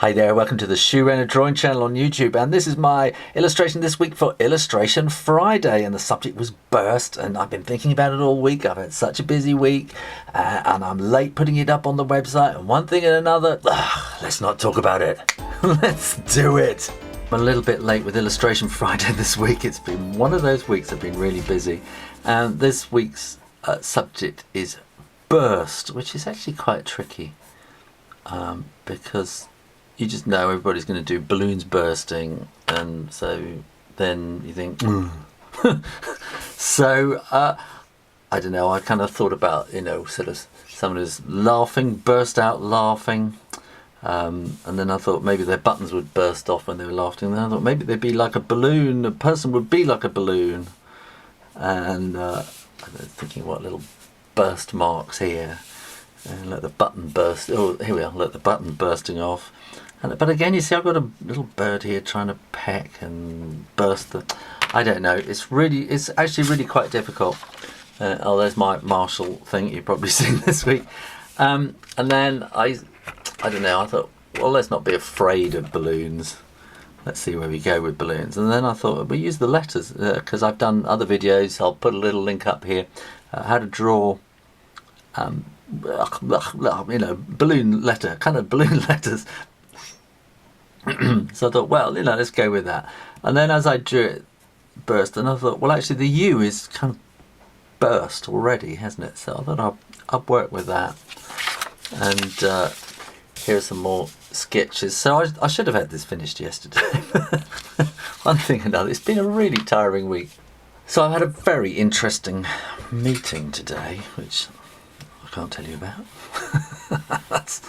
Hi there, welcome to the Shoe Renner Drawing channel on YouTube, and this is my illustration this week for Illustration Friday, and the subject was burst, and I've been thinking about it all week. I've had such a busy week and I'm late putting it up on the website and one thing and another. Let's not talk about it. Let's do it. I'm a little bit late with Illustration Friday this week. It's been one of those weeks I've been really busy, and this week's subject is burst, which is actually quite tricky because you just know everybody's going to do balloons bursting, and so then you think, So I don't know, I kind of thought about, sort of someone who's laughing, burst out laughing, and then I thought maybe their buttons would burst off when they were laughing, and then I thought maybe they'd be like a balloon, a person would be like a balloon, and I was thinking what little burst marks here, and let the button burst. Oh, here we are, let the button bursting off. But again, you see, I've got a little bird here trying to peck and burst the. I don't know. It's actually really quite difficult. Oh, there's my Marshall thing you've probably seen this week. And then I don't know. I thought, well, let's not be afraid of balloons. Let's see where we go with balloons. And then I thought we use the letters because I've done other videos. I'll put a little link up here. How to draw. Balloon letter, kind of balloon letters. So I thought, well, let's go with that. And then as I drew it, burst, and I thought, well, actually the U is kind of burst already, hasn't it? So I thought I'll work with that. And here are some more sketches. So I should have had this finished yesterday. One thing or another. It's been a really tiring week. So I've had a very interesting meeting today, which I can't tell you about. That's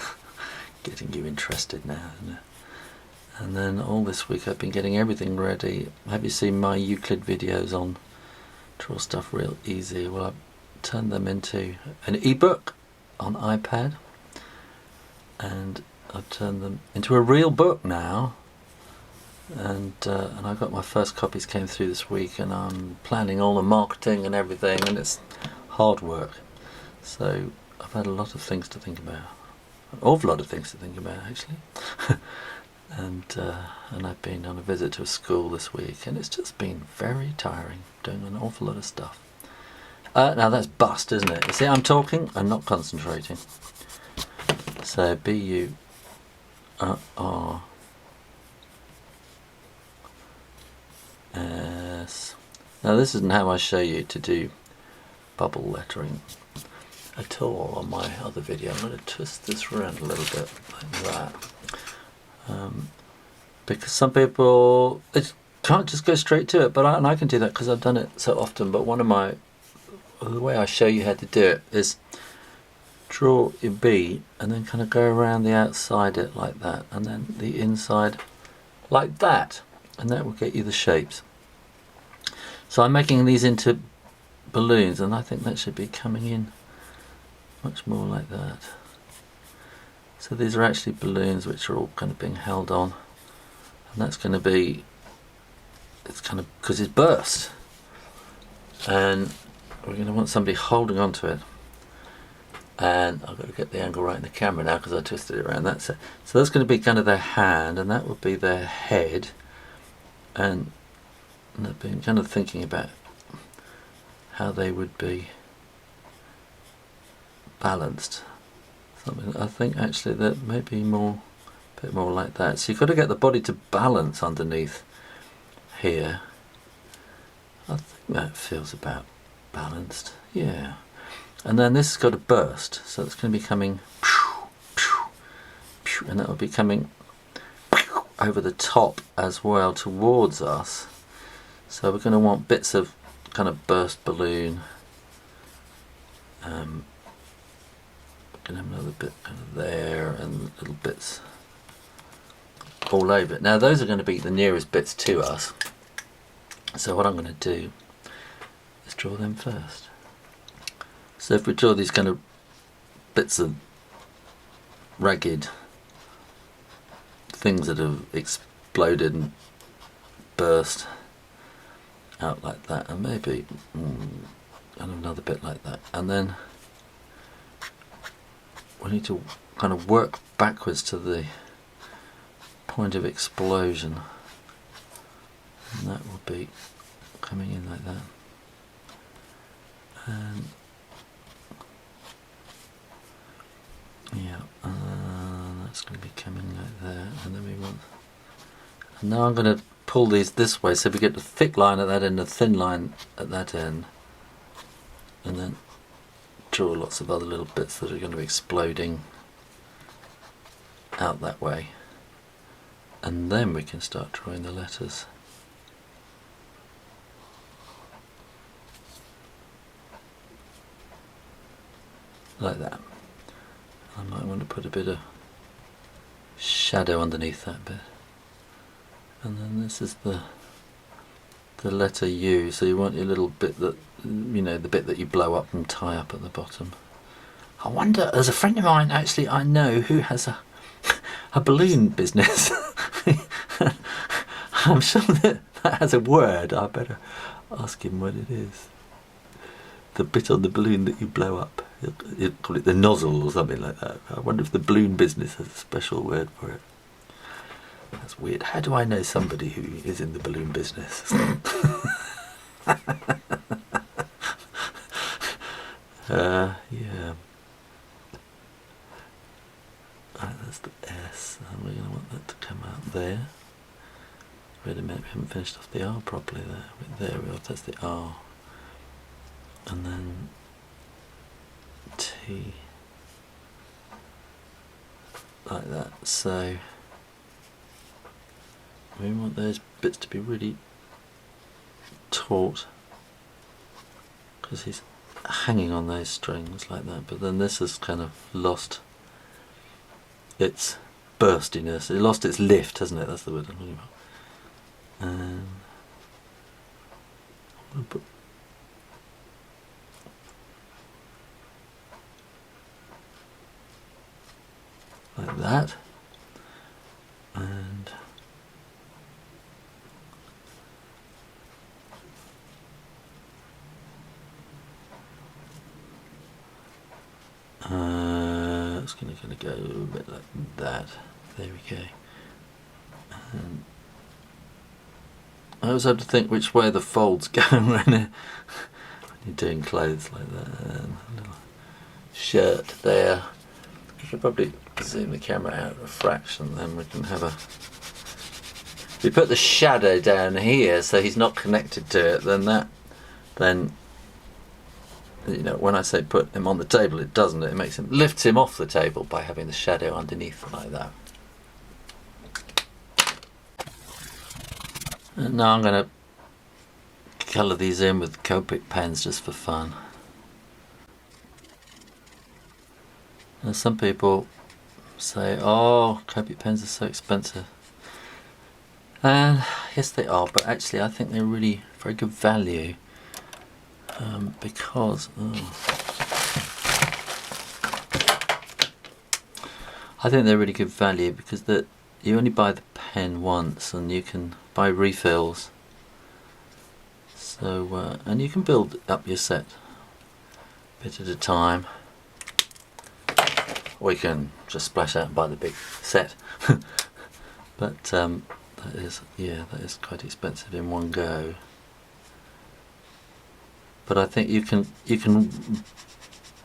getting you interested now, isn't it? And then all this week I've been getting everything ready. Have you seen my Euclid videos on Draw Stuff Real Easy? Well, I've turned them into an ebook on iPad, and I've turned them into a real book now. And I got my first copies came through this week, and I'm planning all the marketing and everything, and it's hard work. So I've had a lot of things to think about, an awful lot of things to think about actually. And I've been on a visit to a school this week, and it's just been very tiring, doing an awful lot of stuff. Now that's bust, isn't it? You see, I'm talking, I'm not concentrating. So B-U-R. S. Now this isn't how I show you to do bubble lettering at all on my other video. I'm going to twist this around a little bit like that. Because some people can't just go straight to it, but I can do that because I've done it so often. But the way I show you how to do it is draw your B and then kind of go around the outside it like that, and then the inside like that, and that will get you the shapes. So I'm making these into balloons, and I think that should be coming in much more like that. So these are actually balloons which are all kind of being held on, and that's going to be, it's kind of, because it's burst, and we're going to want somebody holding on to it, and I've got to get the angle right in the camera now because I twisted it around. That's it. So that's going to be kind of their hand, and that would be their head, and I've been kind of thinking about how they would be balanced. I think actually that may be a bit more like that. So you've got to get the body to balance underneath here. I think that feels about balanced, yeah. And then this has got to burst, so it's going to be coming, and that will be coming over the top as well towards us. So we're going to want bits of kind of burst balloon. Gonna have another bit kind of there, and little bits all over it. Now those are going to be the nearest bits to us, so what I'm going to do is draw them first. So if we draw these kind of bits of ragged things that have exploded and burst out like that, and maybe and another bit like that, and then we need to kind of work backwards to the point of explosion, and that will be coming in like that, and yeah, that's going to be coming like that, and then we want, and now I'm going to pull these this way so we get the thick line at that end, the thin line at that end, and then draw lots of other little bits that are going to be exploding out that way, and then we can start drawing the letters. Like that. I might want to put a bit of shadow underneath that bit. And then this is the letter U, so you want your little bit that, you know, the bit that you blow up and tie up at the bottom. I wonder, there's a friend of mine actually I know who has a balloon business. I'm sure that has a word. I better ask him what it is. The bit on the balloon that you blow up. You'd call it the nozzle or something like that. I wonder if the balloon business has a special word for it. That's weird. How do I know somebody who is in the balloon business? Yeah. Right, that's the S, and we're going to want that to come out there. Wait a minute, we haven't finished off the R properly there. There we are, that's the R. And then T. Like that. So we want those bits to be really taut, because he's hanging on those strings like that, but then this has kind of lost its burstiness, it lost its lift, hasn't it? That's the word I'm talking about. And I'm going to put like that, and it's going to go a little bit like that. There we go. And I always have to think which way the folds go when you're doing clothes like that. And a little shirt there. I should probably zoom the camera out a fraction, then we can have a... If we put the shadow down here so he's not connected to it, then you know, when I say put him on the table, it doesn't. It makes him, lifts him off the table by having the shadow underneath like that. And now I'm going to colour these in with copic pens just for fun. Now some people say, oh, copic pens are so expensive. And yes they are, but actually I think they're really very good value. Because I think they're really good value because that you only buy the pen once and you can buy refills, so and you can build up your set a bit at a time, or you can just splash out and buy the big set. But that is quite expensive in one go. But I think you can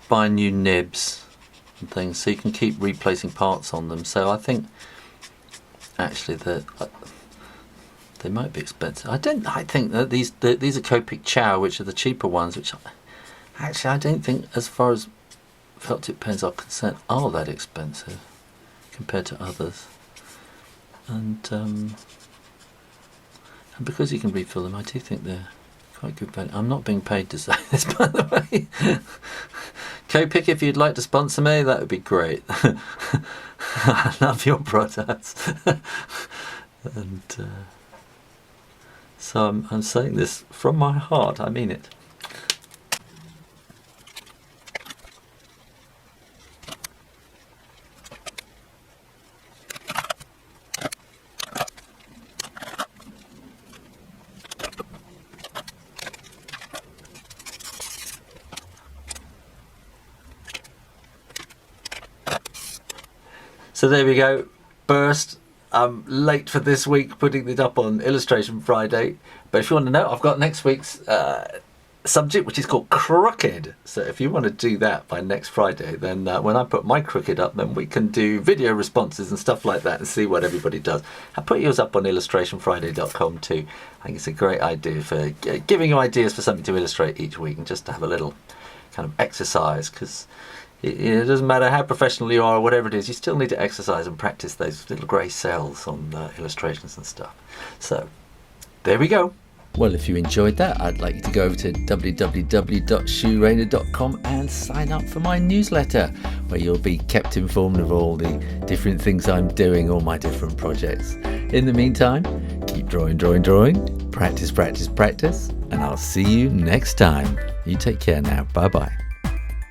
buy new nibs and things, so you can keep replacing parts on them. So I think actually that they might be expensive. I think that these are Copic Ciao, which are the cheaper ones. Which actually I don't think, as far as felt tip pens are concerned, are that expensive compared to others. And because you can refill them, I do think they're quite good value. I'm not being paid to say this, by the way. Copic, if you'd like to sponsor me, that would be great. I love your products. And so I'm saying this from my heart, I mean it. So there we go, burst I'm late for this week putting it up on Illustration Friday. But if you want to know, I've got next week's subject, which is called crooked. So if you want to do that by next Friday, then when I put my crooked up, then we can do video responses and stuff like that and see what everybody does. I put yours up on illustrationfriday.com too. I think it's a great idea for giving you ideas for something to illustrate each week, and just to have a little kind of exercise, because it doesn't matter how professional you are or whatever it is, you still need to exercise and practice those little grey cells on illustrations and stuff. So there we go. Well, if you enjoyed that, I'd like you to go over to www.shoerainer.com and sign up for my newsletter, where you'll be kept informed of all the different things I'm doing, all my different projects. In the meantime, keep drawing, practice, and I'll see you next time. You take care now. Bye-bye.